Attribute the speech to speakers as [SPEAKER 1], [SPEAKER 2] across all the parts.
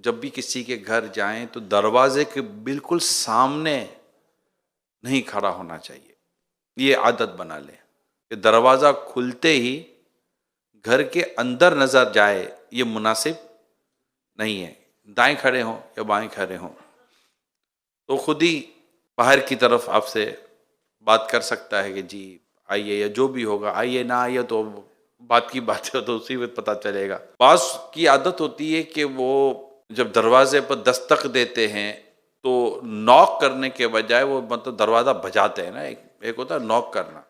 [SPEAKER 1] जब भी किसी के घर जाएं तो दरवाजे के बिल्कुल सामने नहीं खड़ा होना चाहिए। ये आदत बना लें कि दरवाज़ा खुलते ही घर के अंदर नज़र जाए, ये मुनासिब नहीं है। दाएं खड़े हों या बाएं खड़े हों तो खुद ही बाहर की तरफ आपसे बात कर सकता है कि जी आइए, या जो भी होगा आइए, ना आइए तो बात की बात है, तो उसी वक्त पता चलेगा। बास की आदत होती है कि वो जब दरवाजे पर दस्तक देते हैं तो नॉक करने के बजाय वो मतलब दरवाज़ा बजाते हैं ना। एक होता है नॉक करना,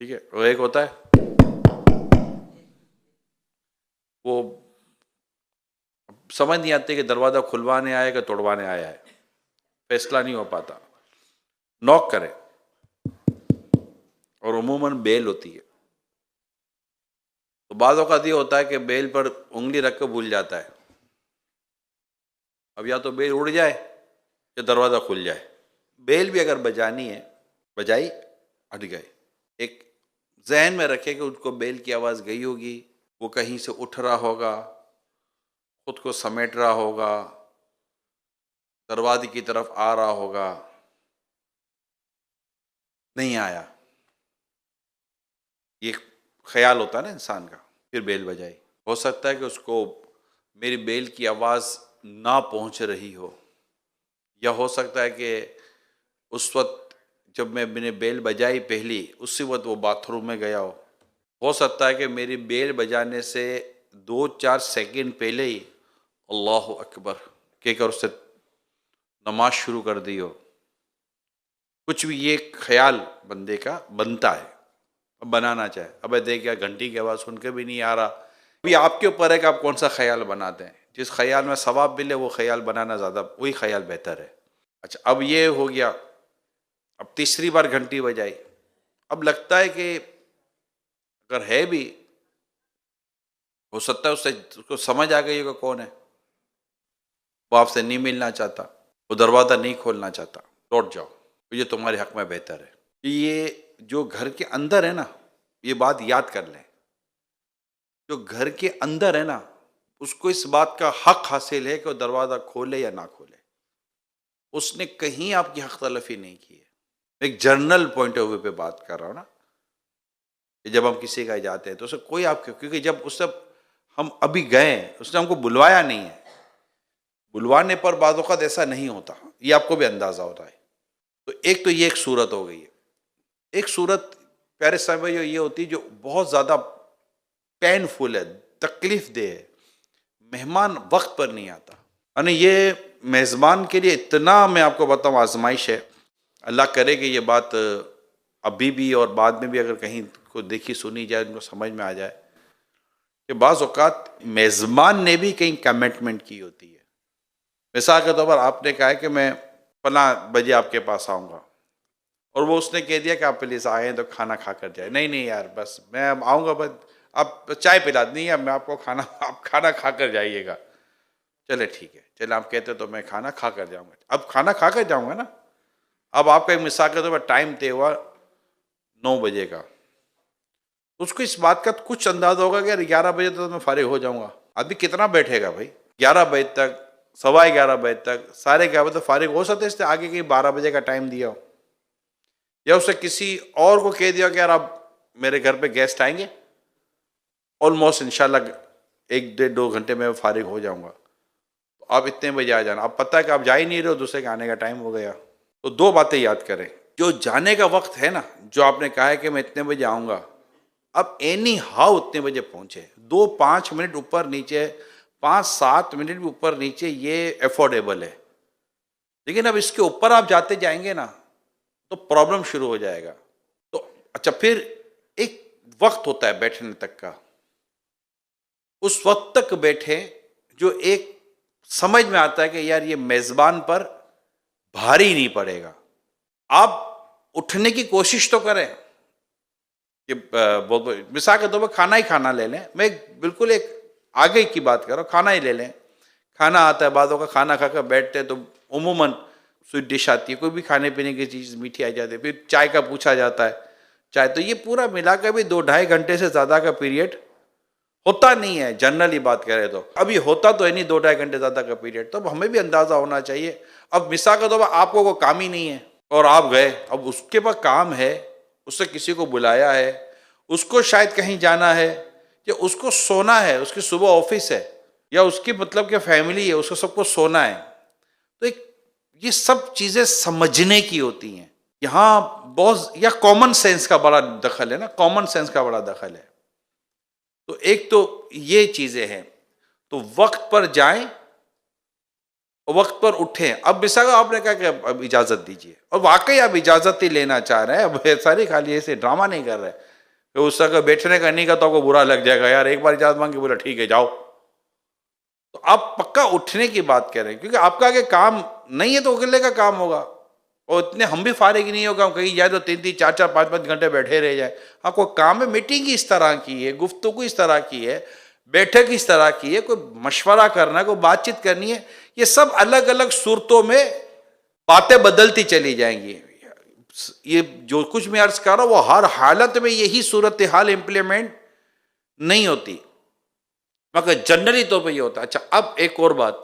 [SPEAKER 1] ठीक है, और एक होता है वो समझ नहीं आती कि दरवाज़ा खुलवाने आया कि तोड़वाने आया है, फैसला नहीं हो पाता। नॉक करें, और उमूमन बेल होती है तो बाज़ औक़ात ये होता है कि बेल पर उंगली रख के भूल जाता है। अब या तो बेल उड़ जाए या दरवाज़ा खुल जाए। बेल भी अगर बजानी है, बजाई, हट गए। एक जहन में रखे कि उसको बेल की आवाज़ गई होगी, वो कहीं से उठ रहा होगा, खुद को समेट रहा होगा, दरवाजे की तरफ आ रहा होगा, नहीं आया। ये ख्याल होता है ना इंसान का, फिर बेल बजाई। हो सकता है कि उसको मेरी बेल की आवाज़ ना पहुंच रही हो, या हो सकता है कि उस वक्त जब मैंने बेल बजाई पहली, उसी वक्त वो बाथरूम में गया हो सकता है कि मेरी बेल बजाने से 2-4 सेकंड पहले ही अल्लाह अकबर कहकर उससे नमाज शुरू कर दी हो। कुछ भी ये ख्याल बंदे का बनता है, अब बनाना चाहे। अब देखिए घंटी की आवाज़ सुन के भी नहीं आ रहा। अभी आपके ऊपर है कि आप कौन सा ख्याल बनाते हैं। जिस ख्याल में सवाब मिले वो ख्याल बनाना ज़्यादा, वही ख्याल बेहतर है। अच्छा, अब ये हो गया। अब तीसरी बार घंटी बजाई, अब लगता है कि अगर है भी, हो सकता है उससे उसको समझ आ गई होगा कौन है, वो आपसे नहीं मिलना चाहता, वो दरवाज़ा नहीं खोलना चाहता, लौट जाओ, तो ये तुम्हारे हक में बेहतर है। ये जो घर के अंदर है ना, ये बात याद कर लें, जो घर के अंदर है ना, उसको इस बात का हक हासिल है कि वो दरवाज़ा खोले या ना खोले। उसने कहीं आपकी हक तलफी नहीं की है। एक जर्नल पॉइंट ऑफ व्यू पे बात कर रहा हूँ ना, कि जब हम किसी का जाते हैं तो उसे कोई आपके, क्योंकि जब उससे हम अभी गए, उसने हमको बुलवाया नहीं है। बुलवाने पर बाज़ औक़ात ऐसा नहीं होता, ये आपको भी अंदाज़ा होता है। तो एक तो ये एक सूरत हो गई है। एक सूरत प्यारे साहब ये होती है जो बहुत ज़्यादा पेनफुल है, तकलीफ दे है। मेहमान वक्त पर नहीं आता, यानी ये मेज़बान के लिए इतना, मैं आपको बताऊँ, आजमाइश है। अल्लाह करे कि ये बात अभी भी और बाद में भी अगर कहीं को देखी सुनी जाए, उनको समझ में आ जाए कि बाज़ औक़ात मेज़बान ने भी कहीं कमिटमेंट की होती है। मिसाल के तौर पर आपने कहा है कि मैं फलां बजे आपके पास आऊँगा, और वो उसने कह दिया कि आप प्लीज़ आएँ तो खाना खा कर जाए। नहीं नहीं यार, बस मैं अब आऊँगा, बस आप चाय पिला नहीं है, मैं आपको खाना, आप खाना खा कर जाइएगा। चले ठीक है, चले आप कहते तो मैं खाना खा कर जाऊँगा। अब खाना खा कर जाऊँगा ना, अब आपका एक मिसाल के तौर पर टाइम तय हुआ 9 बजे का, उसको इस बात का कुछ अंदाज़ा होगा कि यार 11 बजे तक तो मैं फारिग हो जाऊँगा। आदमी कितना बैठेगा भाई, 11 बजे तक, सवा 11 बजे तक, साढ़े 11 बजे तो फारिग हो सकते, इससे आगे कहीं 12 बजे का टाइम दिया हो, या उसे किसी और को कह दिया कि यार आप मेरे घर पे गेस्ट आएंगे, ऑलमोस्ट इंशाल्लाह 1-1.5-2 घंटे में फारिग हो जाऊंगा, तो आप इतने बजे आ जाना। अब पता है कि आप जा ही नहीं रहे हो, दूसरे के आने का टाइम हो गया। तो 2 बातें याद करें। जो जाने का वक्त है ना, जो आपने कहा है कि मैं इतने बजे आऊँगा, अब एनी हाउ उतने बजे पहुँचे। 2-5 मिनट ऊपर नीचे, 5-7 मिनट भी ऊपर नीचे, ये अफोर्डेबल है। लेकिन अब इसके ऊपर आप जाते जाएंगे ना तो प्रॉब्लम शुरू हो जाएगा। तो अच्छा, फिर एक वक्त होता है बैठने तक का, उस वक्त तक बैठे जो एक समझ में आता है कि यार ये मेज़बान पर भारी नहीं पड़ेगा। आप उठने की कोशिश तो करें कि मिसाल के तौर पर खाना ही खाना ले लें। मैं बिल्कुल एक आगे की बात कर रहा हूँ, खाना ही ले लें। खाना आता है, बादों का खाना खाकर बैठते हैं तो उमूमन स्वीट डिश आती है, कोई भी खाने पीने की चीज़ मीठी आ जाती है, फिर चाय का पूछा जाता है, चाहे, तो ये पूरा मिलाकर भी 2-2.5 घंटे से ज़्यादा का पीरियड होता नहीं है, जनरली बात करें तो। अभी होता तो है नहीं 2-2.5 घंटे ज़्यादा का पीरियड, तो अब हमें भी अंदाज़ा होना चाहिए। अब मिसाल का तो आपको कोई काम ही नहीं है और आप गए, अब उसके पास काम है, उससे किसी को बुलाया है, उसको शायद कहीं जाना है, या उसको सोना है, उसकी सुबह ऑफिस है, या उसकी मतलब कि फैमिली है, उसको सबको सोना है। तो एक ये सब चीज़ें समझने की होती हैं। यहाँ बहुत, या कॉमन सेंस का बड़ा दखल है ना, कॉमन सेंस का बड़ा दखल है। तो एक तो ये चीज़ें हैं, तो वक्त पर जाएं और वक्त पर उठें। अब मिसाल आपने कहा कि अब इजाज़त दीजिए, और वाकई आप इजाज़त ही लेना चाह रहे हैं, अब ऐसा नहीं खाली ऐसे ड्रामा नहीं कर रहे हैं कि उस तरह बैठने का नहीं का तो आपको बुरा लग जाएगा, यार एक बार इजाज़त मांगी, बोला ठीक है जाओ। तो आप पक्का उठने की बात कर रहे हैं, क्योंकि आपका आगे काम नहीं है तो अकेले का काम होगा, और इतने हम भी फारिग नहीं होगा, कहीं जाए तो 3-3, 4-4, 5-5 घंटे बैठे रह जाए। आपको काम है, मीटिंग इस तरह की है, गुफ्तगू इस तरह की है, बैठक इस तरह की है, कोई मशवरा करना है, कोई बातचीत करनी है, ये सब अलग अलग सूरतों में बातें बदलती चली जाएंगी। ये जो कुछ मैं अर्ज कर रहा हूं वो हर हालत में यही सूरत हाल इंप्लीमेंट नहीं होती, मगर जनरली तो ये होता है। अच्छा, अब एक और बात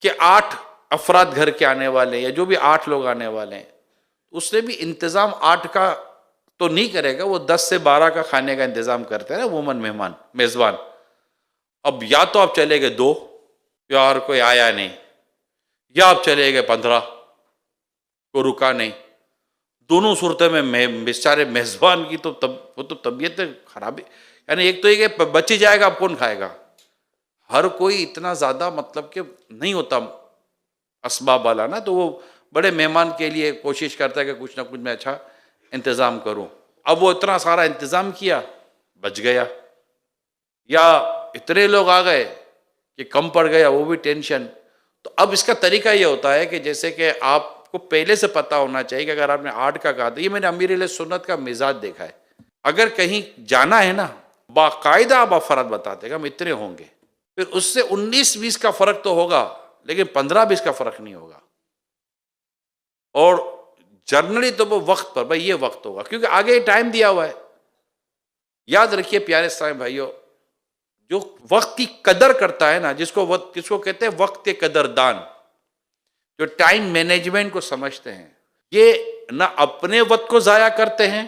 [SPEAKER 1] कि 8 अफराद घर के आने वाले, या जो भी 8 लोग आने वाले हैं, उसने भी इंतज़ाम 8 का तो नहीं करेगा, वो 10 से 12 का खाने का इंतज़ाम करते हैं ना वूमन, मेहमान, मेज़बान। अब या तो आप चले गए 2, यार कोई आया नहीं, या आप चले गए 15, को रुका नहीं। दोनों सूरतों में बेचारे मेज़बान की तो वो तो तबीयत खराबी, यानी एक तो ये कि बच ही जाएगा, अब कौन खाएगा। हर कोई इतना ज़्यादा मतलब कि नहीं होता असबाब वाला ना, तो वो बड़े मेहमान के लिए कोशिश करता है कि कुछ ना कुछ मैं अच्छा इंतज़ाम करूं। अब वो इतना सारा इंतज़ाम किया, बच गया, या इतने लोग आ गए कि कम पड़ गया, वो भी टेंशन। तो अब इसका तरीका ये होता है कि जैसे कि आपको पहले से पता होना चाहिए कि अगर आपने 8 का कहा, तो ये मैंने अमीर सुन्नत का मिजाज देखा है, अगर कहीं जाना है ना, बाकायदा आप अफराद बताते हैं हम इतने होंगे, फिर उससे 19-20 का फर्क तो होगा, लेकिन 15-20 का फर्क नहीं होगा। और जनरली तो वो वक्त पर, भाई ये वक्त होगा, क्योंकि आगे टाइम दिया हुआ है। याद रखिए प्यारे साहब भाइयों, जो वक्त की कदर करता है ना, जिसको कहते हैं वक्त के कदरदान, जो टाइम मैनेजमेंट को समझते हैं, ये ना अपने वक्त को जाया करते हैं,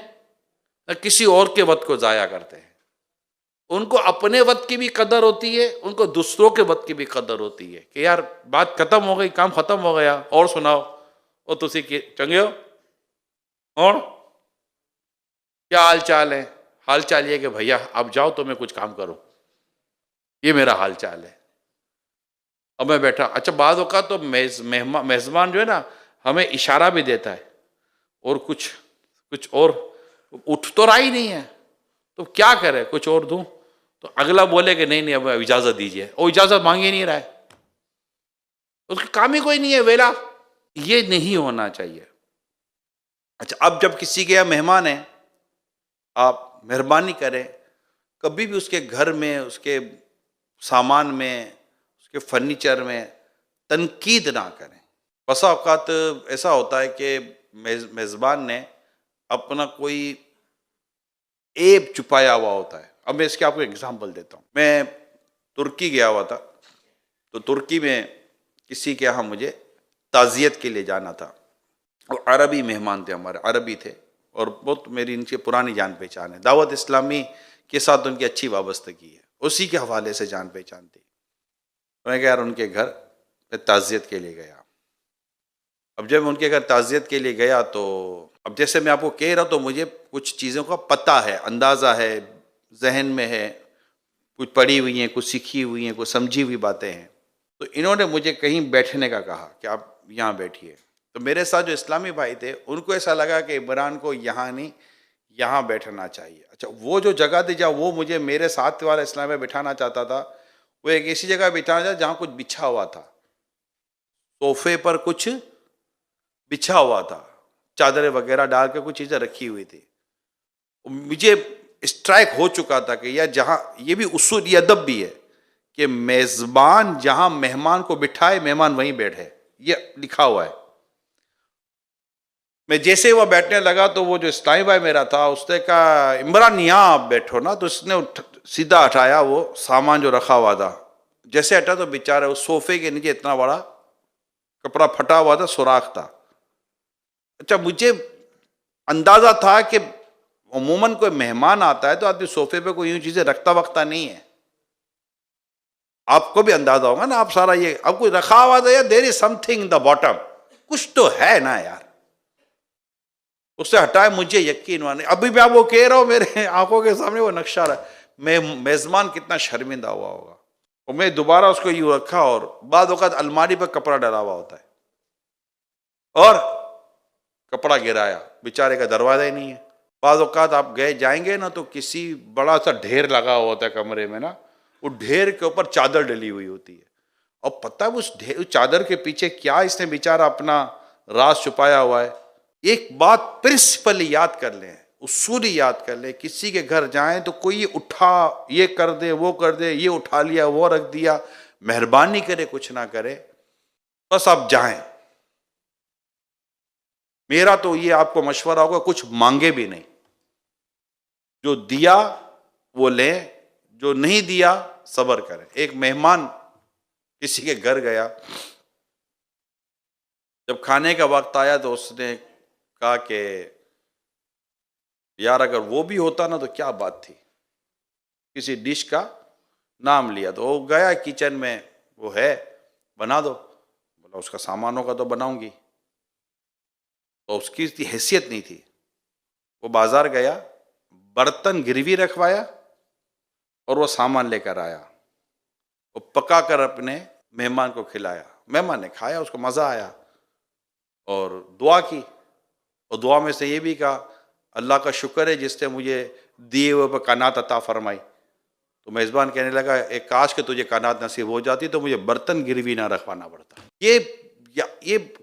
[SPEAKER 1] ना किसी और के वक्त को जाया करते हैं। उनको अपने वक्त की भी कदर होती है, उनको दूसरों के वक्त की भी कदर होती है कि यार बात खत्म हो गई, काम खत्म हो गया, और सुनाओ, और तुसी चंगे हो, और क्या हाल चाल है। हाल चाल ये कि भैया आप जाओ तो मैं कुछ काम करूं, ये मेरा हाल चाल है। अब मैं बैठा, अच्छा बाद का तो मेज़बान जो है ना, हमें इशारा भी देता है, और कुछ और उठ तो रहा ही नहीं है, तो क्या करे, कुछ और दूं, तो अगला बोले कि नहीं अब इजाज़त दीजिए, और इजाज़त मांग ही नहीं रहा है, उसका काम ही कोई नहीं है, वेला। ये नहीं होना चाहिए। अच्छा, अब जब किसी के यहाँ मेहमान है, आप मेहरबानी करें, कभी भी उसके घर में, उसके सामान में, उसके फर्नीचर में तनकीद ना करें। बसा औकात ऐसा होता है कि मेज़बान ने अपना कोई ऐब छुपाया हुआ होता है। अब मैं इसके आपको एग्जांपल देता हूँ। मैं तुर्की गया हुआ था, तो तुर्की में किसी के यहाँ मुझे ताज़ियत के लिए जाना था, और अरबी मेहमान थे, हमारे अरबी थे, और बहुत मेरी इनसे पुरानी जान पहचान है, दावत इस्लामी के साथ उनकी अच्छी वाबस्तगी है, उसी के हवाले से जान पहचान थी। मैं यार उनके घर ताज़ियत के लिए गया। अब जब उनके घर ताज़ियत के लिए गया, तो अब जैसे मैं आपको कह रहा हूँ, तो मुझे कुछ चीज़ों का पता है, अंदाज़ा है, जहन में है, कुछ पढ़ी हुई हैं, कुछ सीखी हुई हैं, कुछ समझी हुई बातें हैं। तो इन्होंने मुझे कहीं बैठने का कहा कि आप यहाँ बैठिए। तो मेरे साथ जो इस्लामी भाई थे, उनको ऐसा लगा कि इमरान को यहाँ नहीं, यहाँ बैठना चाहिए। अच्छा, वो जो जगह थी जहाँ वो मुझे मेरे साथ वाला इस्लामी भाई बिठाना चाहता था, वो एक ऐसी जगह बिठाना चाहता जहाँ कुछ बिछा हुआ था, सोफे पर कुछ बिछा हुआ था, चादरें वगैरह डाल के कुछ चीज़ें रखी हुई थी। मुझे स्ट्राइक हो चुका था कि यार जहाँ, ये भी उसूल, ये अदब भी है कि मेज़बान जहाँ मेहमान को बिठाए, मेहमान वहीं बैठे, ये लिखा हुआ है। मैं जैसे ही वो बैठने लगा तो वो जो इस्लामी भाई मेरा था उसने कहा, इमरान यहाँ आप बैठो ना। तो उसने सीधा हटाया वो सामान जो रखा हुआ था। जैसे हटा तो बेचारा उस सोफे के नीचे इतना बड़ा कपड़ा फटा हुआ था, सुराख था। अच्छा, मुझे अंदाजा था कि अमूमन कोई मेहमान आता है तो आदमी सोफे पे कोई यूं चीजें रखता वक्ता नहीं है। आपको भी अंदाजा होगा ना, आप सारा ये अब कोई रखा हुआ था या there is something in the bottom, कुछ तो है ना यार। उससे हटाए, मुझे यकीन हुआ नहीं। अभी भी आप वो कह रहा हूं, मेरे आंखों के सामने वो नक्शा रहा। मैं मेजबान कितना शर्मिंदा हुआ होगा। और मैं दोबारा उसको यूं रखा, और बाद वक़्त अलमारी पर कपड़ा डला हुआ होता है और कपड़ा गिराया, बेचारे का दरवाजा ही नहीं है। बाद वक़्त आप गए जाएंगे ना तो किसी बड़ा सा ढेर लगा हुआ होता है कमरे में ना, वो ढेर के ऊपर चादर डली हुई होती है। और पता है उस चादर के पीछे क्या इसने बेचारा अपना राज छुपाया हुआ है। एक बात प्रिंसिपल याद कर लें, उसूल याद कर लें, किसी के घर जाएं तो कोई उठा ये कर दे वो कर दे, ये उठा लिया वो रख दिया, मेहरबानी करे कुछ ना करे, बस आप जाएं। मेरा तो ये आपको मशवरा होगा, कुछ मांगे भी नहीं। जो दिया वो लें, जो नहीं दिया सब्र करें। एक मेहमान किसी के घर गया, जब खाने का वक्त आया तो उसने कहा कि यार अगर वो भी होता ना तो क्या बात थी। किसी डिश का नाम लिया तो वो गया किचन में, वो है बना दो। बोला उसका सामान होगा तो बनाऊंगी। तो उसकी इतनी हैसियत नहीं थी। वो बाजार गया, बर्तन गिरवी रखवाया और वो सामान लेकर आया। वो पका कर अपने मेहमान को खिलाया। मेहमान ने खाया, उसको मज़ा आया और दुआ की। और दुआ में से ये भी कहा, अल्लाह का शुक्र है जिसने मुझे दिए हुए पर कानात अता फरमाई। तो मेज़बान कहने लगा, एक काश के तुझे कानात नसीब हो जाती तो मुझे बर्तन गिरवी ना रखवाना पड़ता। ये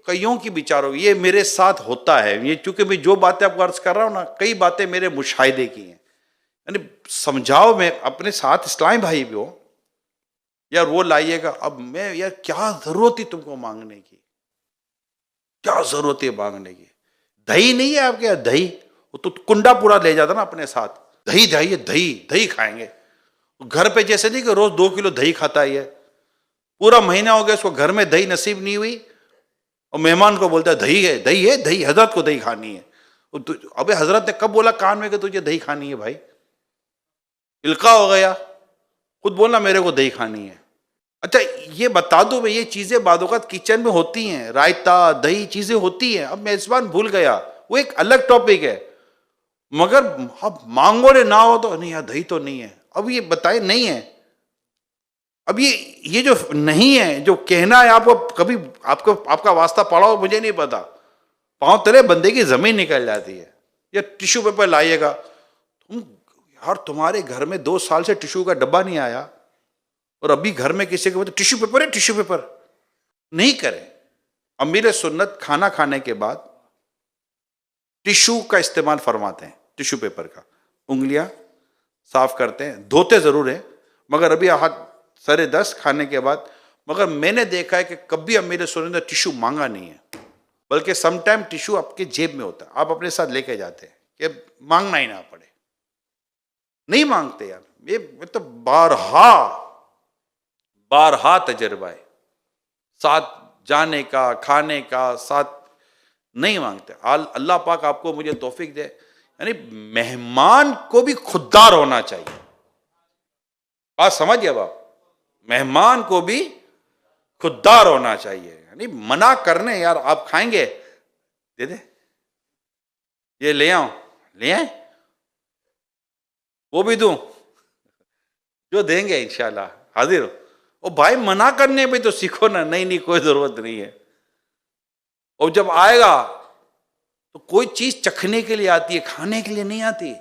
[SPEAKER 1] कईयों की विचारों, ये मेरे साथ होता है। ये चूंकि मैं जो बातें आपको अर्ज कर रहा हूँ ना, कई बातें मेरे मुशाहिदे की हैं। यानी समझाओ, मैं अपने साथ इस्लामी भाई भी हो यार, वो लाइएगा। अब मैं यार क्या जरूरत थी तुमको मांगने की, क्या जरूरत है मांगने की। दही नहीं है आपके यहाँ? दही वो तो कुंडा पूरा ले जाता ना अपने साथ। दही दही दही दही खाएंगे। घर पे जैसे नहीं कि रोज 2 किलो दही खाता ही है। पूरा महीना हो गया उसको घर में दही नसीब नहीं हुई और मेहमान को बोलता है दही है दही है दही, हजरत को दही खानी है। अबे हजरत ने कब बोला कान में कि तुझे दही खानी है भाई? इल्का हो गया, खुद बोलना मेरे को दही खानी है। अच्छा ये बता दो भाई, ये चीजें बादौकत किचन में होती हैं, रायता दही चीजें होती हैं। अब मेजबान भूल गया, वो एक अलग टॉपिक है। मगर अब मांगो ने ना हो तो नहीं यार दही तो नहीं है। अब ये बताए नहीं है। अब ये जो नहीं है, जो कहना है आपको, कभी आपको आपका वास्ता पड़ा हो मुझे नहीं पता, पांव तले बंदे की जमीन निकल जाती है। या टिश्यू पेपर लाइएगा, तुम यार तुम्हारे घर में 2 साल से टिश्यू का डब्बा नहीं आया और अभी घर में किसी को टिश्यू पेपर है, टिश्यू पेपर नहीं करें। अमीर सुन्नत खाना खाने के बाद टिश्यू का इस्तेमाल फरमाते हैं, टिश्यू पेपर का। उंगलियां साफ करते हैं, धोते जरूर है मगर अभी हाथ सरे दस्त खाने के बाद। मगर मैंने देखा है कि कभी अमीर सुन्नत ने टिश्यू मांगा नहीं है, बल्कि समटाइम टिश्यू आपके जेब में होता है, आप अपने साथ लेके जाते हैं कि मांगना ही ना पड़े। नहीं मांगते यार, ये तो बारहा तजर्बा है साथ जाने का, खाने का, साथ नहीं मांगते। अल्लाह पाक आपको मुझे तौफीक दे। यानी मेहमान को भी खुददार होना चाहिए। बात समझिए आप, मेहमान को भी खुददार होना चाहिए। यानी मना करने, यार आप खाएंगे दे दे, ये ले आओ, ले आए, वो भी दूं, जो देंगे इंशाल्लाह हाजिर हो। ओ भाई मना करने पे तो सीखो ना, नहीं नहीं कोई जरूरत नहीं है। और जब आएगा तो कोई चीज चखने के लिए आती है, खाने के लिए नहीं आती।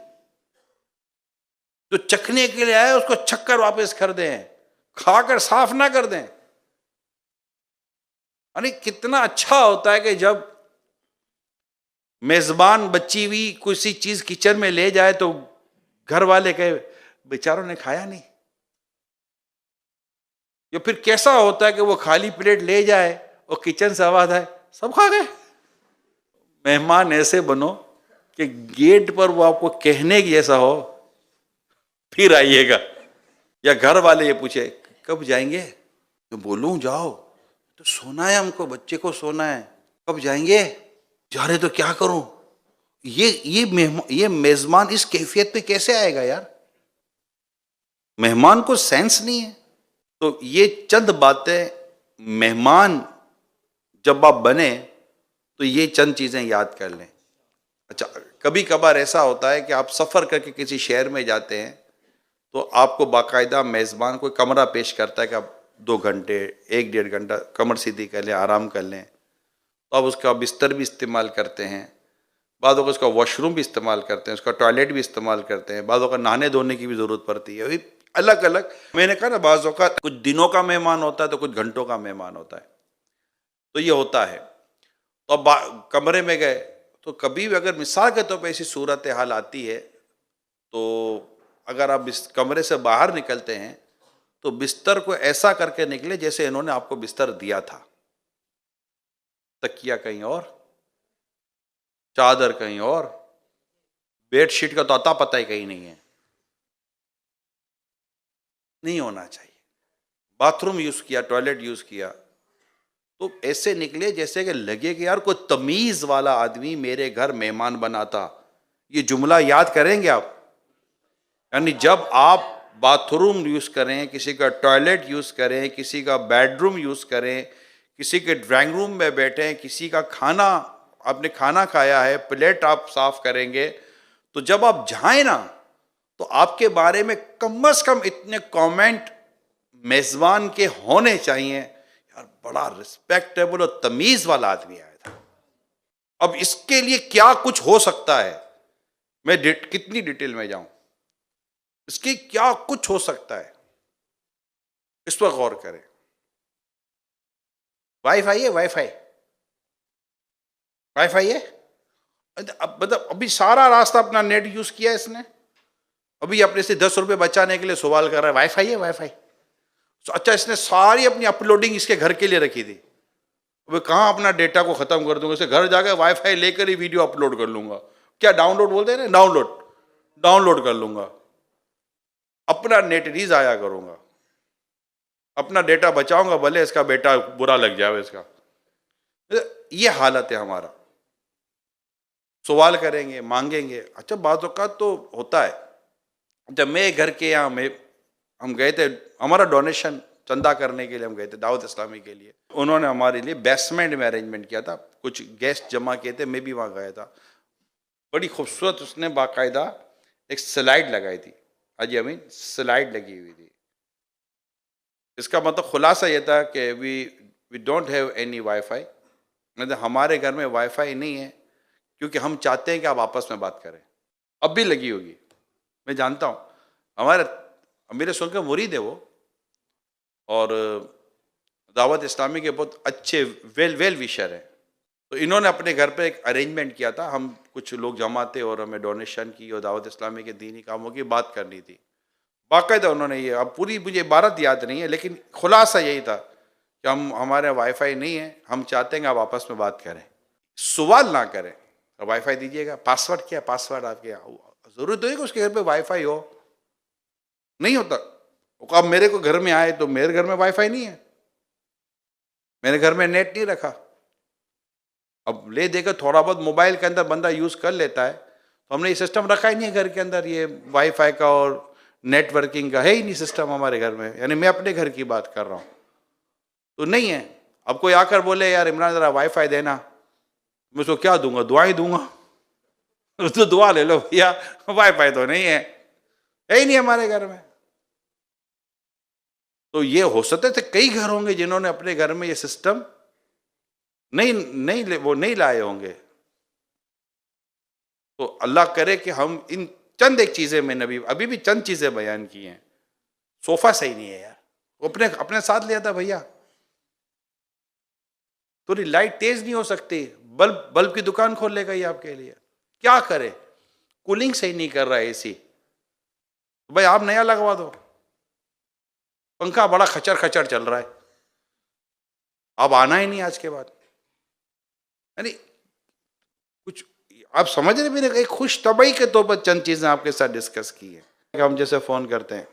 [SPEAKER 1] जो चखने के लिए आए उसको छक्कर वापस कर दें, खाकर साफ ना कर दें। अरे कितना अच्छा होता है कि जब मेजबान बची हुई किसी चीज किचन में ले जाए तो घर वाले कहे बेचारों ने खाया नहीं। या फिर कैसा होता है कि वो खाली प्लेट ले जाए और किचन से आवाज आए सब खा गए। मेहमान ऐसे बनो कि गेट पर वो आपको कहने की ऐसा हो फिर आइएगा, या घर वाले ये पूछे कब जाएंगे, तो बोलूं जाओ, तो सोना है हमको, बच्चे को सोना है, कब जाएंगे, जा रहे तो क्या करूं। ये मेजबान इस कैफियत पे कैसे आएगा यार, मेहमान को सेंस नहीं है। तो ये चंद बातें, मेहमान जब आप बने तो ये चंद चीजें याद कर लें। अच्छा, कभी कभार ऐसा होता है कि आप सफर करके किसी शहर में जाते हैं तो आपको बाकायदा मेजबान कोई कमरा पेश करता है कि आप 2 घंटे 1 डेढ़ घंटा कमर सीधी कर लें, आराम कर लें। तो आप उसका बिस्तर भी इस्तेमाल करते हैं, बादों का उसका वॉशरूम भी इस्तेमाल करते हैं, उसका टॉयलेट भी इस्तेमाल करते हैं, बादों का नहाने धोने की भी ज़रूरत पड़ती है। अलग अलग, मैंने कहा ना, बाज़ों का कुछ दिनों का मेहमान होता है तो कुछ घंटों का मेहमान होता है। तो ये होता है। तो अब कमरे में गए तो कभी भी अगर मिसाल के तौर पर ऐसी सूरत हाल आती है तो अगर आप इस कमरे से बाहर निकलते हैं तो बिस्तर को ऐसा करके निकले जैसे इन्होंने आपको बिस्तर दिया था। तकिया कहीं और, चादर कहीं और, बेडशीट का तो अता पता ही कहीं नहीं है। नहीं होना चाहिए। बाथरूम यूज किया, टॉयलेट यूज किया, तो ऐसे निकले जैसे कि लगे कि यार कोई तमीज वाला आदमी मेरे घर मेहमान बनाता। ये जुमला याद करेंगे आप। यानी जब आप बाथरूम यूज करें, किसी का टॉयलेट यूज करें, किसी का बेडरूम यूज करें, किसी के ड्राइंग रूम में बैठे, किसी का खाना, आपने खाना खाया है, प्लेट आप साफ करेंगे, तो जब आप जाएं ना तो आपके बारे में कम से कम इतने कमेंट मेजबान के होने चाहिए, यार बड़ा रिस्पेक्टेबल और तमीज वाला आदमी आया था। अब इसके लिए क्या कुछ हो सकता है, मैं कितनी डिटेल में जाऊं, इसकी क्या कुछ हो सकता है, इस पर गौर करें। वाईफाई है, वाईफाई वाईफाई है, अब मतलब अभी सारा रास्ता अपना नेट यूज किया इसने, अभी अपने से 10 रुपए बचाने के लिए सवाल कर रहा है वाईफाई है, वाईफाई। तो अच्छा, इसने सारी अपनी अपलोडिंग इसके घर के लिए रखी थी। अब कहाँ अपना डेटा को खत्म कर दूंगा, इसे घर जाकर वाईफाई लेकर ही वीडियो अपलोड कर लूंगा। क्या डाउनलोड बोलते हैं ना, डाउनलोड डाउनलोड कर लूंगा, अपना नेट नहीं जाया करूंगा, अपना डेटा बचाऊंगा, भले इसका बेटा बुरा लग जाए इसका। ये हालत है हमारा। सवाल करेंगे, मांगेंगे। अच्छा, बातों का तो होता है। जब मैं घर के यहाँ में हम गए थे, हमारा डोनेशन चंदा करने के लिए हम गए थे दावत इस्लामी के लिए, उन्होंने हमारे लिए बेसमेंट में अरेंजमेंट किया था, कुछ गेस्ट जमा किए थे, मैं भी वहाँ गया था। बड़ी खूबसूरत उसने बाकायदा एक स्लाइड लगाई थी, हाजी अमीन स्लाइड लगी हुई थी। इसका मतलब खुलासा ये था कि we don't have any wifi, मतलब हमारे घर में वाईफाई नहीं है क्योंकि हम चाहते हैं कि आप आपस में बात करें। अब भी लगी होगी, मैं जानता हूँ, हमारे मेरे सुन के मुरीद है वो, और दावत इस्लामी के बहुत अच्छे वेल विशर हैं। तो इन्होंने अपने घर पे एक अरेंजमेंट किया था, हम कुछ लोग जमा थे और हमें डोनेशन की और दावत इस्लामी के दीनी कामों की बात करनी थी। बाकायदा उन्होंने ये, अब पूरी मुझे इबारत याद नहीं है लेकिन खुलासा यही था कि हमारे वाईफाई नहीं है, हम चाहते हैं कि आप आपस में बात करें, सवाल ना करें। वाईफाई दीजिएगा, पासवर्ड क्या है, पासवर्ड आपके, जरूरत तो है कि उसके घर पे वाईफाई हो, नहीं होता। अब मेरे को घर में आए तो मेरे घर में वाईफाई नहीं है, मेरे घर में नेट नहीं रखा। अब ले देकर थोड़ा बहुत मोबाइल के अंदर बंदा यूज कर लेता है, तो हमने ये सिस्टम रखा ही नहीं है घर के अंदर, ये वाईफाई का और नेटवर्किंग का है ही नहीं सिस्टम हमारे घर में। यानी मैं अपने घर की बात कर रहा हूँ, तो नहीं है। अब कोई आकर बोले यार इमरान जरा वाईफाई देना, मैं उसको क्या दूंगा, दुआ ही दूंगा। तो दुआ ले लो भैया, वाईफाई तो नहीं है ही नहीं हमारे घर में। तो ये हो सकते थे कई घर होंगे जिन्होंने अपने घर में ये सिस्टम वो नहीं लाए होंगे। तो अल्लाह करे कि हम इन चंद एक चीजें में, नबी अभी भी चंद चीजें बयान की हैं। सोफा सही नहीं है यार, वो अपने अपने साथ लिया था भैया, थोड़ी लाइट तेज नहीं हो सकती, बल्ब बल्ब की दुकान खोल लेगा ये आपके लिए, क्या करे, कूलिंग सही नहीं कर रहा है एसी, तो भाई आप नया लगवा दो। पंखा बड़ा खचर खचर चल रहा है, अब आना ही नहीं आज के बाद। यानी आप समझ रहे, मैंने एक खुश तबई के तौर पर चंद चीजें आपके साथ डिस्कस की है। हम जैसे फोन करते हैं,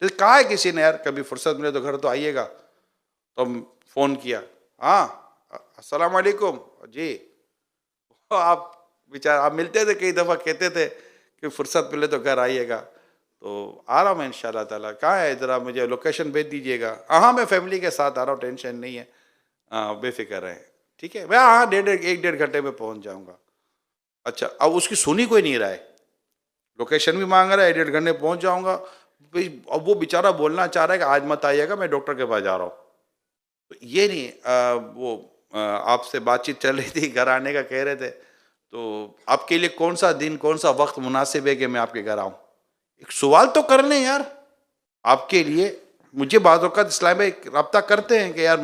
[SPEAKER 1] तो कहा है किसी ने यार कभी फुर्सत मिले तो घर तो आइएगा, तो हम फोन किया, हाँ अस्सलाम वालेकुम जी, तो आप बेचारा, आप मिलते थे कई दफ़ा, कहते थे कि फुर्सत मिले तो घर आइएगा, तो आ रहा हूँ मैं इंशाल्लाह ताला। कहाँ है, ज़रा मुझे लोकेशन भेज दीजिएगा। हाँ मैं फैमिली के साथ आ रहा हूँ, टेंशन नहीं है, हाँ बेफिक्र रहें, ठीक है, मैं हाँ एक डेढ़ घंटे में पहुँच जाऊँगा। अच्छा, अब उसकी सुन ही कोई नहीं रहा है, लोकेशन भी मांग रहा है, 1.5 घंटे में पहुँच जाऊँगा भाई। अब वो बेचारा बोलना चाह रहा है कि आज मत आइएगा, मैं डॉक्टर के पास जा रहा हूँ। तो ये नहीं, आपसे बातचीत चल रही थी, घर आने का कह रहे थे, तो आपके लिए कौन सा दिन, कौन सा वक्त मुनासिब है कि मैं आपके घर आऊँ? एक सवाल तो कर लें यार, आपके लिए। मुझे बाज़ औक़ात इस्लाम में रब्ता करते हैं कि यार,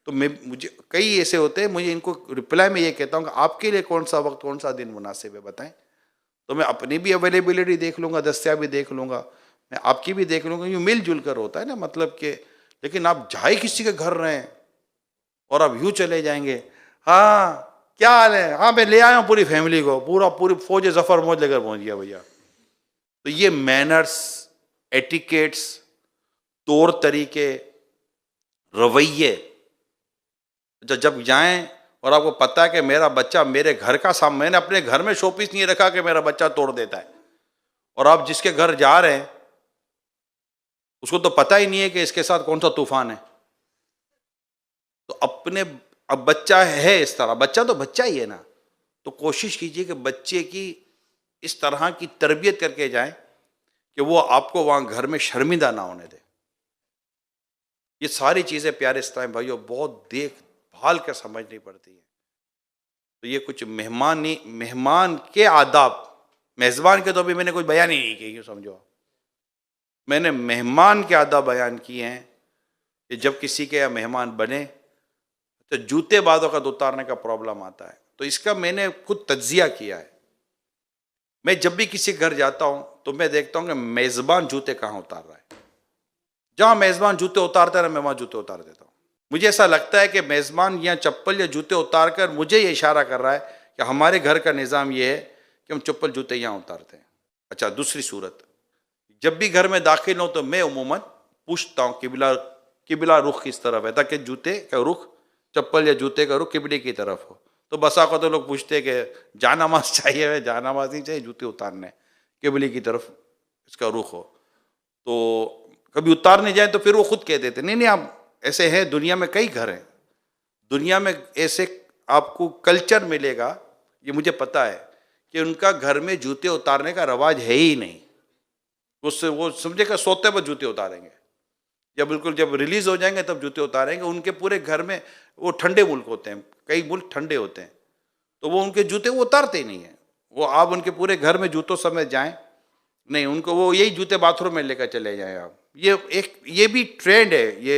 [SPEAKER 1] तो मैं, मुझे कई ऐसे होते हैं, मुझे इनको रिप्लाई में ये कहता हूँ कि आपके लिए कौन सा वक्त, कौन सा दिन मुनासिब है बताएं, तो मैं अपनी भी अवेलेबिलिटी देख लूँगा, दस्तियाब भी देख लूँगा, मैं आपकी भी देख लूँगा, यूँ मिलजुल कर होता है ना, मतलब कि। लेकिन आप जाए किसी के घर रहे हैं और आप यूँ चले जाएंगे, हाँ क्या हाल है, हाँ मैं ले आया हूँ पूरी फैमिली को, पूरी फौज जफर मौज लेकर पहुँच गया भैया। तो ये मैनर्स, एटिकेट्स, तौर तरीके, रवैये, जब जाएं और आपको पता है कि मेरा बच्चा मेरे घर का सामान, मैंने अपने घर में शोपीस नहीं रखा कि मेरा बच्चा तोड़ देता है, और आप जिसके घर जा रहे हैं उसको तो पता ही नहीं है कि इसके साथ कौन सा तूफान है। तो अपने, अब बच्चा है इस तरह, बच्चा तो बच्चा ही है ना, तो कोशिश कीजिए कि बच्चे की इस तरह की तरबियत करके जाएं कि वो आपको वहां घर में शर्मिंदा ना होने दे। ये सारी चीजें प्यारे इस्लाम भाइयों बहुत देखभाल कर समझनी पड़ती है। तो ये कुछ मेहमान के आदाब, मेजबान के तो अभी मैंने कोई बयान ही नहीं किया, समझो, मैंने मेहमान के आदाब बयान किए हैं कि जब किसी के यहाँ मेहमान बने तो जूते बादों का उतारने का प्रॉब्लम आता है, तो इसका मैंने खुद तज्जिया किया है। मैं जब भी किसी घर जाता हूं तो मैं देखता हूं कि मेजबान जूते कहां उतार रहा है। जहां मेजबान जूते उतारता है ना, मैं वहां जूते उतार देता हूं। मुझे ऐसा लगता है कि मेजबान या चप्पल या जूते उतार कर मुझे ये इशारा कर रहा है कि हमारे घर का निज़ाम ये है कि हम चप्पल जूते यहाँ उतारते हैं। अच्छा, दूसरी सूरत, जब भी घर में दाखिल हो तो मैं उमूमन पूछता हूँ किबला रुख किस तरफ है, ताकि जूते का रुख, चप्पल या जूते का रुख किबले की तरफ हो। तो बसा को तो लोग पूछते हैं कि जानामाज चाहिए, जानामाज नहीं चाहिए, जूते उतारने, किबले की तरफ इसका रुख हो। तो कभी उतारने जाए तो फिर वो खुद कह देते नहीं नहीं, आप ऐसे हैं, दुनिया में कई घर हैं, दुनिया में ऐसे आपको कल्चर मिलेगा, ये मुझे पता है कि उनका घर में जूते उतारने का रवाज है ही नहीं। उससे वो समझेगा सोते पर जूते उतारेंगे, या बिल्कुल जब रिलीज हो जाएंगे तब जूते उतारेंगे। उनके पूरे घर में, वो ठंडे मुल्क होते हैं, कई मुल्क ठंडे होते हैं, तो वो उनके जूते वो उतारते ही नहीं है। वो आप उनके पूरे घर में जूतों समेत जाएं, नहीं, उनको वो यही जूते बाथरूम में लेकर चले जाएं आप। ये भी ट्रेंड है, ये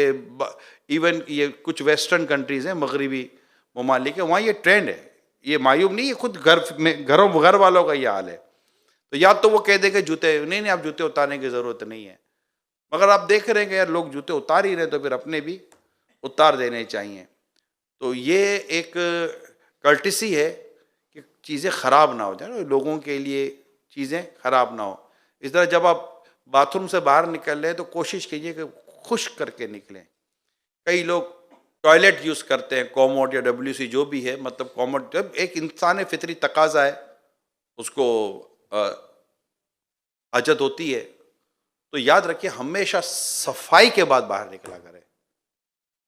[SPEAKER 1] इवन ये कुछ वेस्टर्न कंट्रीज हैं, मगरबी ममालिक है, वहाँ ये ट्रेंड है, ये मायूब नहीं, ये खुद घर वालों का ये हाल है। तो या तो वो कह देंगे जूते नहीं, आप जूते उतारने की जरूरत नहीं है, मगर आप देख रहे हैं कि यार लोग जूते उतार ही रहे, तो फिर अपने भी उतार देने चाहिए। तो ये एक कर्टिसी है कि चीज़ें ख़राब ना हो जाए, लोगों के लिए चीज़ें ख़राब ना हो। इस तरह जब आप बाथरूम से बाहर निकल रहे हैं तो कोशिश कीजिए कि खुश्क करके निकलें। कई लोग टॉयलेट यूज़ करते हैं, कॉमोड या WC जो भी है, मतलब कॉमोड, जब एक इंसान फितरी तकाजा है, उसको हाजत होती है, तो याद रखिए हमेशा सफाई के बाद बाहर निकला करें।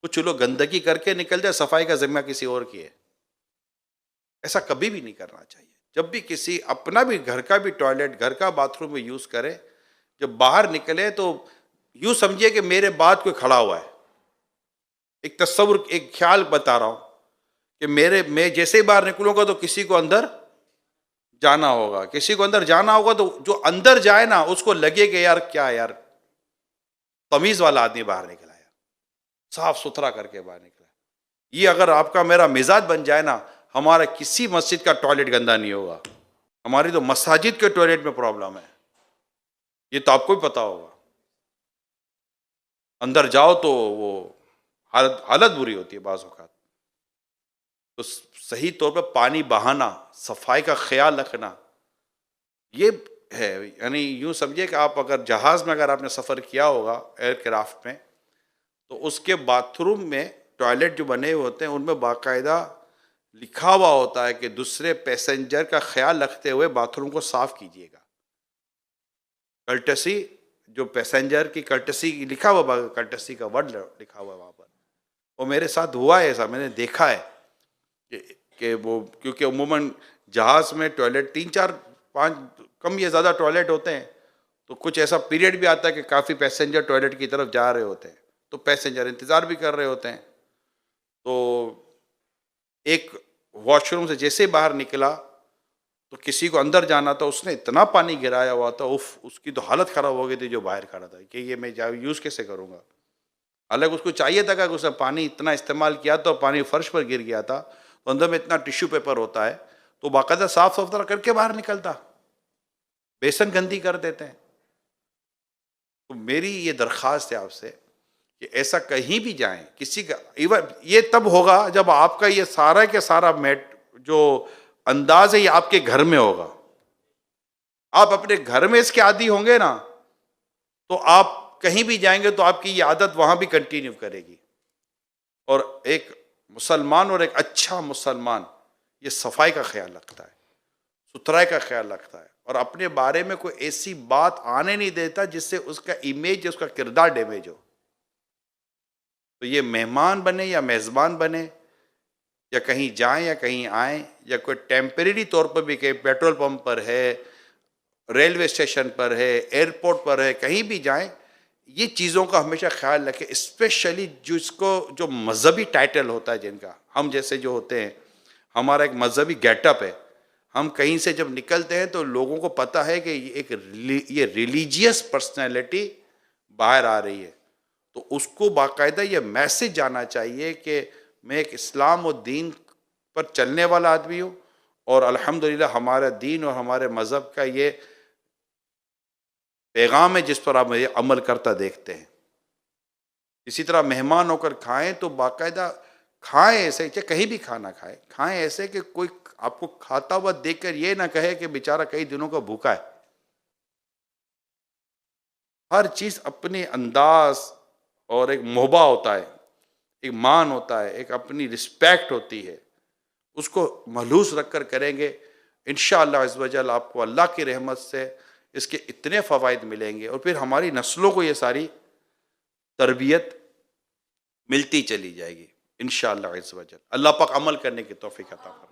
[SPEAKER 1] कुछ लोग गंदगी करके निकल जाए, सफाई का जिम्मा किसी और की है, ऐसा कभी भी नहीं करना चाहिए। जब भी किसी अपना भी घर का भी टॉयलेट, घर का बाथरूम में यूज करें, जब बाहर निकले तो यूं समझिए कि मेरे बाद कोई खड़ा हुआ है। एक तस्वुर, एक ख्याल बता रहा हूं कि मैं जैसे ही बाहर निकलूंगा तो किसी को अंदर जाना होगा, किसी को अंदर जाना होगा, तो जो अंदर जाए ना उसको लगे कि यार क्या यार तमीज वाला आदमी बाहर निकला, यार साफ सुथरा करके बाहर निकला। ये अगर आपका मेरा मिजाज बन जाए ना, हमारा किसी मस्जिद का टॉयलेट गंदा नहीं होगा। हमारी तो मसाजिद के टॉयलेट में प्रॉब्लम है, ये तो आपको भी पता होगा। अंदर जाओ तो वो हालत बुरी होती है बाज़ औक़ात। तो सही तौर पर पानी बहाना, सफाई का ख्याल रखना, ये है। यानी यूँ समझिए कि आप अगर जहाज़ में अगर आपने सफ़र किया होगा एयरक्राफ्ट में, तो उसके बाथरूम में टॉयलेट जो बने हुए होते हैं उनमें बाकायदा लिखा हुआ होता है कि दूसरे पैसेंजर का ख्याल रखते हुए बाथरूम को साफ कीजिएगा। कर्टसी, जो पैसेंजर की कर्टसी लिखा हुआ, कर्टसी का वर्ड लिखा हुआ है वहाँ पर। और मेरे साथ हुआ है ऐसा, मैंने देखा है कि वो, क्योंकि अमूमन जहाज़ में टॉयलेट 3 4 5 कम या ज़्यादा टॉयलेट होते हैं, तो कुछ ऐसा पीरियड भी आता है कि काफ़ी पैसेंजर टॉयलेट की तरफ जा रहे होते हैं, तो पैसेंजर इंतज़ार भी कर रहे होते हैं। तो एक वॉशरूम से जैसे ही बाहर निकला तो किसी को अंदर जाना था, उसने इतना पानी गिराया हुआ था, उफ, उसकी तो हालत ख़राब हो गई थी जो बाहर खड़ा था कि ये मैं यूज़ कैसे करूँगा। हालांकि उसको चाहिए था कि उसने पानी इतना इस्तेमाल किया तो पानी फर्श पर गिर गया था, तो अंदर में इतना टिश्यू पेपर होता है, तो बाकायदा साफ सुथरा करके बाहर निकलता, बेसन गंदी कर देते हैं। तो मेरी ये दरख्वास्त है आपसे कि ऐसा कहीं भी जाएं, किसी का, इवन ये तब होगा जब आपका ये सारा के सारा जो अंदाज है ये आपके घर में होगा। आप अपने घर में इसके आदी होंगे ना, तो आप कहीं भी जाएंगे तो आपकी ये आदत वहां भी कंटिन्यू करेगी। और एक मुसलमान और एक अच्छा मुसलमान ये सफाई का ख्याल रखता है, सुथराई का ख्याल रखता है, और अपने बारे में कोई ऐसी बात आने नहीं देता जिससे उसका इमेज, उसका किरदार डैमेज हो। तो ये मेहमान बने या मेज़बान बने, या कहीं जाएं या कहीं आएं, या कोई टेम्परेरी तौर पर भी, कहीं पेट्रोल पंप पर है, रेलवे स्टेशन पर है, एयरपोर्ट पर है, कहीं भी जाएं, ये चीज़ों का हमेशा ख्याल रखें। स्पेशली जो मजहबी टाइटल होता है जिनका, हम जैसे जो होते हैं, हमारा एक मजहबी गेटअप है, हम कहीं से जब निकलते हैं तो लोगों को पता है कि ये रिलीजियस पर्सनैलिटी बाहर आ रही है, तो उसको बाकायदा ये मैसेज जाना चाहिए कि मैं एक इस्लाम और दीन पर चलने वाला आदमी हूँ, और अल्हम्दुलिल्लाह हमारा दीन और हमारे मज़हब का ये पैगाम है जिस पर आप मुझे अमल करता देखते हैं। इसी तरह मेहमान होकर खाएं तो बाकायदा खाएं ऐसे, चाहे कहीं भी खाना खाएं ऐसे कि कोई आपको खाता हुआ देखकर ये ना कहे कि बेचारा कई दिनों का भूखा है। हर चीज़ अपने अंदाज और एक मोहब्बा होता है, एक मान होता है, एक अपनी रिस्पेक्ट होती है, उसको महलूस रख कर करेंगे, इंशाअल्लाह अज़्ज़ व जल आपको अल्लाह की रहमत से इसके इतने फ़वाइद मिलेंगे, और फिर हमारी नस्लों को ये सारी तरबियत मिलती चली जाएगी इंशाअल्लाह अज़्ज़ व जल। अल्लाह पाक अमल करने की तौफीक अता फरमाए।